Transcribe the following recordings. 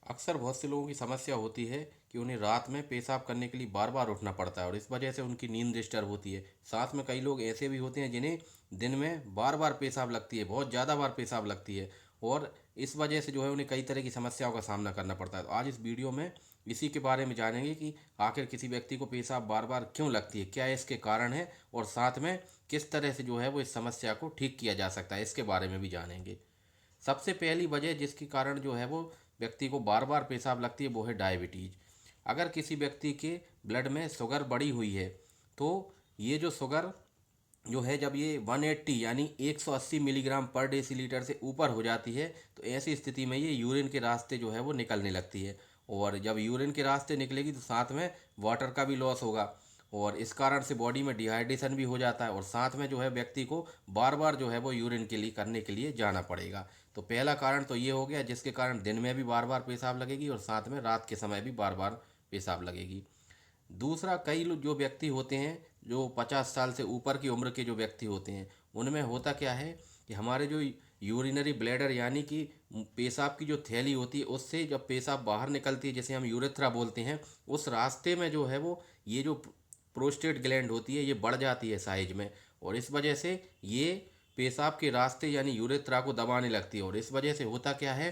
अक्सर बहुत से लोगों की समस्या होती है कि उन्हें रात में पेशाब करने के लिए बार बार उठना पड़ता है और इस वजह से उनकी नींद डिस्टर्ब होती है। साथ में कई लोग ऐसे भी होते हैं जिन्हें दिन में बार बार पेशाब लगती है, बहुत ज़्यादा बार पेशाब लगती है और इस वजह से जो है उन्हें कई तरह की समस्याओं का सामना करना पड़ता है। तो आज इस वीडियो में इसी के बारे में जानेंगे कि आखिर किसी व्यक्ति को पेशाब बार बार क्यों लगती है, क्या इसके कारण है और साथ में किस तरह से जो है वो इस समस्या को ठीक किया जा सकता है, इसके बारे में भी जानेंगे। सबसे पहली वजह जिसके कारण जो है वो व्यक्ति को बार बार पेशाब लगती है वो है डायबिटीज़। अगर किसी व्यक्ति के ब्लड में शुगर बढ़ी हुई है तो ये जो शुगर जो है जब ये 180 यानी 180 मिलीग्राम पर डेसीलीटर से ऊपर हो जाती है तो ऐसी स्थिति में ये यूरिन के रास्ते जो है वो निकलने लगती है। और जब यूरिन के रास्ते निकलेगी तो साथ में वाटर का भी लॉस होगा और इस कारण से बॉडी में डिहाइड्रेशन भी हो जाता है और साथ में जो है व्यक्ति को बार बार जो है वो यूरिन के लिए करने के लिए जाना पड़ेगा। तो पहला कारण तो ये हो गया जिसके कारण दिन में भी बार बार पेशाब लगेगी और साथ में रात के समय भी बार बार पेशाब लगेगी। दूसरा, कई लोग जो व्यक्ति होते हैं जो 50 साल से ऊपर की उम्र के जो व्यक्ति होते हैं उनमें होता क्या है कि हमारे जो यूरिनरी ब्लैडर यानी कि पेशाब की जो थैली होती है उससे जब पेशाब बाहर निकलती है जिसे हम यूरेथ्रा बोलते हैं, उस रास्ते में जो है वो ये जो प्रोस्टेट ग्लैंड होती है ये बढ़ जाती है साइज में और इस वजह से ये पेशाब के रास्ते यानी यूरेथ्रा को दबाने लगती है और इस वजह से होता क्या है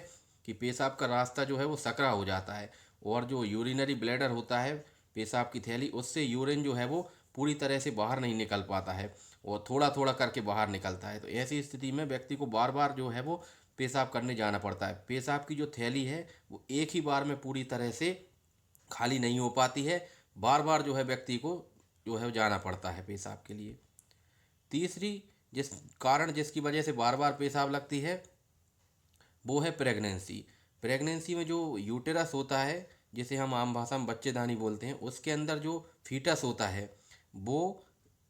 कि पेशाब का रास्ता जो है वो सकरा हो जाता है और जो यूरिनरी ब्लैडर होता है पेशाब की थैली उससे यूरिन जो है वो पूरी तरह से बाहर नहीं निकल पाता है और थोड़ा थोड़ा करके बाहर निकलता है। तो ऐसी स्थिति में व्यक्ति को बार बार जो है वो पेशाब करने जाना पड़ता है। पेशाब की जो थैली है वो एक ही बार में पूरी तरह से खाली नहीं हो पाती है, बार बार जो है व्यक्ति को जो है जाना पड़ता है पेशाब के लिए। तीसरी जिस कारण जिसकी वजह से बार बार पेशाब लगती है वो है प्रेगनेंसी। प्रेगनेंसी में जो यूटेरस होता है जिसे हम आम भाषा में बच्चेदानी बोलते हैं उसके अंदर जो फीटस होता है वो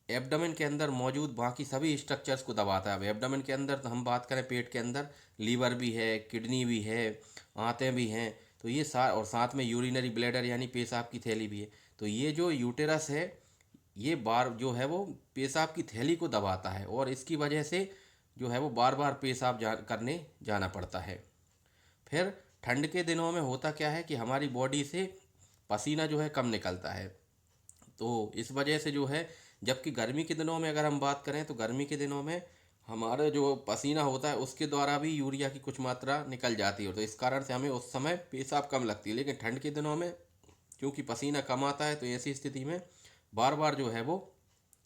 एब्डोमेन के अंदर मौजूद बाकी सभी स्ट्रक्चर्स को दबाता है। अब एब्डोमेन के अंदर तो हम बात करें पेट के अंदर लीवर भी है, किडनी भी है, आंतें भी हैं, तो ये और साथ में यूरिनरी ब्लैडर यानी पेशाब की थैली भी है। तो ये जो यूटेरस है ये बार जो है वो पेशाब की थैली को दबाता है और इसकी वजह से जो है वो बार बार पेशाब करने जाना पड़ता है। फिर ठंड के दिनों में होता क्या है कि हमारी बॉडी से पसीना जो है कम निकलता है, तो इस वजह से जो है जबकि गर्मी के दिनों में अगर हम बात करें तो गर्मी के दिनों में हमारा जो पसीना होता है उसके द्वारा भी यूरिया की कुछ मात्रा निकल जाती है तो इस कारण से हमें उस समय पेशाब कम लगती है। लेकिन ठंड के दिनों में क्योंकि पसीना कम आता है तो ऐसी स्थिति में बार बार जो है वो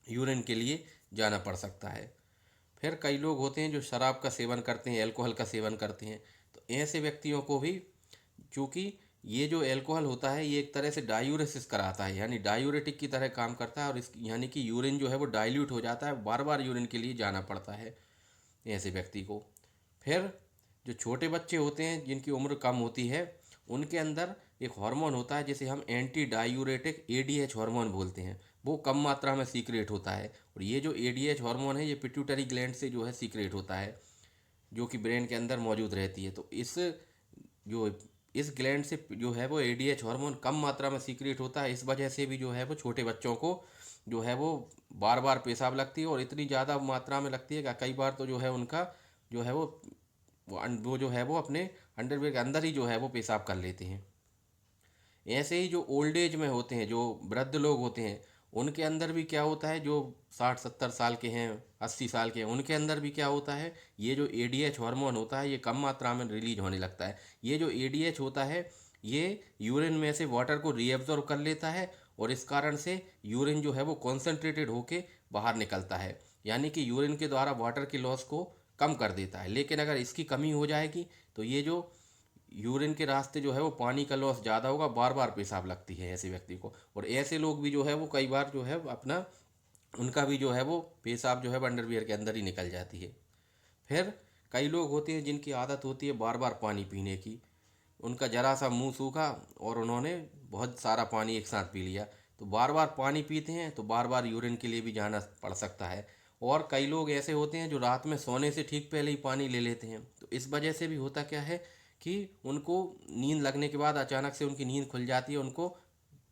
यूरिन के लिए जाना पड़ सकता है। फिर कई लोग होते हैं जो शराब का सेवन करते हैं, अल्कोहल का सेवन करते हैं, तो ऐसे व्यक्तियों को भी चूँकि ये जो अल्कोहल होता है ये एक तरह से डायूरेसिस कराता है यानी डायूरेटिक की तरह काम करता है और इस यानी कि यूरिन जो है वो डाइल्यूट हो जाता है, बार बार यूरिन के लिए जाना पड़ता है ऐसे व्यक्ति को। फिर जो छोटे बच्चे होते हैं जिनकी उम्र कम होती है उनके अंदर एक हार्मोन होता है जिसे हम एंटी डायूरेटिक एडीएच हार्मोन बोलते हैं, वो कम मात्रा में सीक्रेट होता है और ये जो एडीएच हार्मोन है ये पिट्यूटरी ग्लैंड से जो है सीक्रेट होता है जो कि ब्रेन के अंदर मौजूद रहती है। तो जो इस ग्लैंड से जो है वो एडीएच हार्मोन कम मात्रा में सीक्रेट होता है, इस वजह से भी जो है वो छोटे बच्चों को जो है वो बार बार पेशाब लगती है और इतनी ज़्यादा मात्रा में लगती है कि कई बार तो जो है उनका जो है वो जो है वो अपने अंडरवेयर के अंदर ही जो है वो पेशाब कर लेते हैं। ऐसे ही जो ओल्ड एज में होते हैं, जो वृद्ध लोग होते हैं, उनके अंदर भी क्या होता है, जो 60-70 साल के हैं, 80 साल के हैं, उनके अंदर भी क्या होता है, ये जो एडीएच हार्मोन होता है ये कम मात्रा में रिलीज होने लगता है। ये जो एडीएच होता है ये यूरिन में से वाटर को रीएब्जॉर्ब कर लेता है और इस कारण से यूरिन जो है वो कॉन्सेंट्रेटेड होके बाहर निकलता है यानी कि यूरिन के द्वारा वाटर के लॉस को कम कर देता है। लेकिन अगर इसकी कमी हो जाएगी तो ये जो यूरिन के रास्ते जो है वो पानी का लॉस ज़्यादा होगा, बार बार पेशाब लगती है ऐसे व्यक्ति को। और ऐसे लोग भी जो है वो कई बार जो है अपना उनका भी जो है वो पेशाब जो है अंडरवियर के अंदर ही निकल जाती है। फिर कई लोग होते हैं जिनकी आदत होती है बार बार पानी पीने की, उनका जरा सा मुंह सूखा और उन्होंने बहुत सारा पानी एक साथ पी लिया, तो बार बार पानी पीते हैं तो बार बार यूरिन के लिए भी जाना पड़ सकता है। और कई लोग ऐसे होते हैं जो रात में सोने से ठीक पहले ही पानी ले लेते हैं, तो इस वजह से भी होता क्या है कि उनको नींद लगने के बाद अचानक से उनकी नींद खुल जाती है, उनको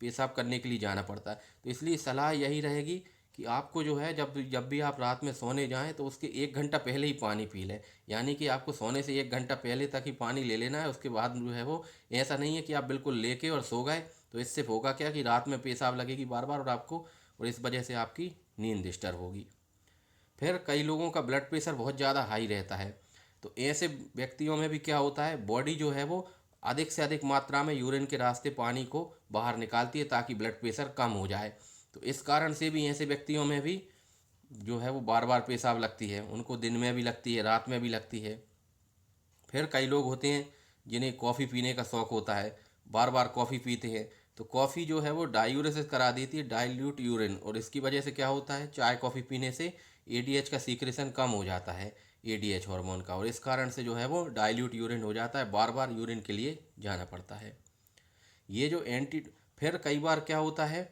पेशाब करने के लिए जाना पड़ता है। तो इसलिए सलाह यही रहेगी कि आपको जो है जब जब भी आप रात में सोने जाएं तो उसके 1 घंटा पहले ही पानी पी लें। यानी कि आपको सोने से 1 घंटा पहले तक ही पानी ले लेना है। उसके बाद जो है वो ऐसा नहीं है कि आप बिल्कुल लेके और सो गए, तो इससे होगा क्या कि रात में पेशाब लगेगी बार बार और इस वजह से आपकी नींद डिस्टर्ब होगी। फिर कई लोगों का ब्लड प्रेशर बहुत ज़्यादा हाई रहता है, तो ऐसे व्यक्तियों में भी क्या होता है, बॉडी जो है वो अधिक से अधिक मात्रा में यूरिन के रास्ते पानी को बाहर निकालती है ताकि ब्लड प्रेशर कम हो जाए। तो इस कारण से भी ऐसे व्यक्तियों में भी जो है वो बार बार पेशाब लगती है, उनको दिन में भी लगती है, रात में भी लगती है। फिर कई लोग होते हैं जिन्हें कॉफ़ी पीने का शौक़ होता है, बार बार कॉफ़ी पीते हैं, तो कॉफ़ी जो है वो डायूरेसिस करा देती है, डाइल्यूट यूरिन, और इसकी वजह से क्या होता है, चाय कॉफ़ी पीने से एडीएच का सीक्रेशन कम हो जाता है, एडीएच हार्मोन का, और इस कारण से जो है वो डाइल्यूट यूरिन हो जाता है, बार बार यूरिन के लिए जाना पड़ता है। ये जो एंटी फिर कई बार क्या होता है,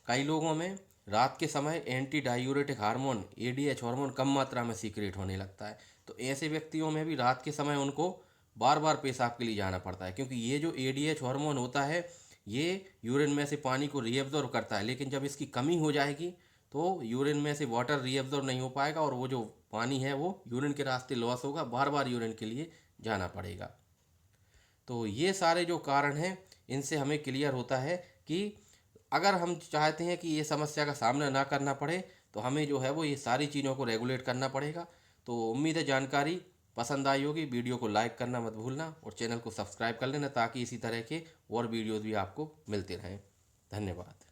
कई लोगों में रात के समय anti diuretic hormone ADH hormone कम मात्रा में सीक्रेट होने लगता है, तो ऐसे व्यक्तियों में भी रात के समय उनको बार बार पेशाब के लिए जाना पड़ता है, क्योंकि ये जो एडीएच हार्मोन होता है ये यूरिन में से पानी को रीअब्जॉर्ब करता है, लेकिन जब इसकी कमी हो जाएगी तो यूरिन में से वाटर रीअब्जॉर्ब नहीं हो पाएगा और वो जो पानी है वो यूरिन के रास्ते लॉस होगा, बार बार यूरिन के लिए जाना पड़ेगा। तो ये सारे जो कारण हैं इनसे हमें क्लियर होता है कि अगर हम चाहते हैं कि ये समस्या का सामना ना करना पड़े तो हमें जो है वो ये सारी चीज़ों को रेगुलेट करना पड़ेगा। तो उम्मीद है जानकारी पसंद आई होगी। वीडियो को लाइक करना मत भूलना और चैनल को सब्सक्राइब कर लेना ताकि इसी तरह के और वीडियोज़ भी आपको मिलते रहें। धन्यवाद।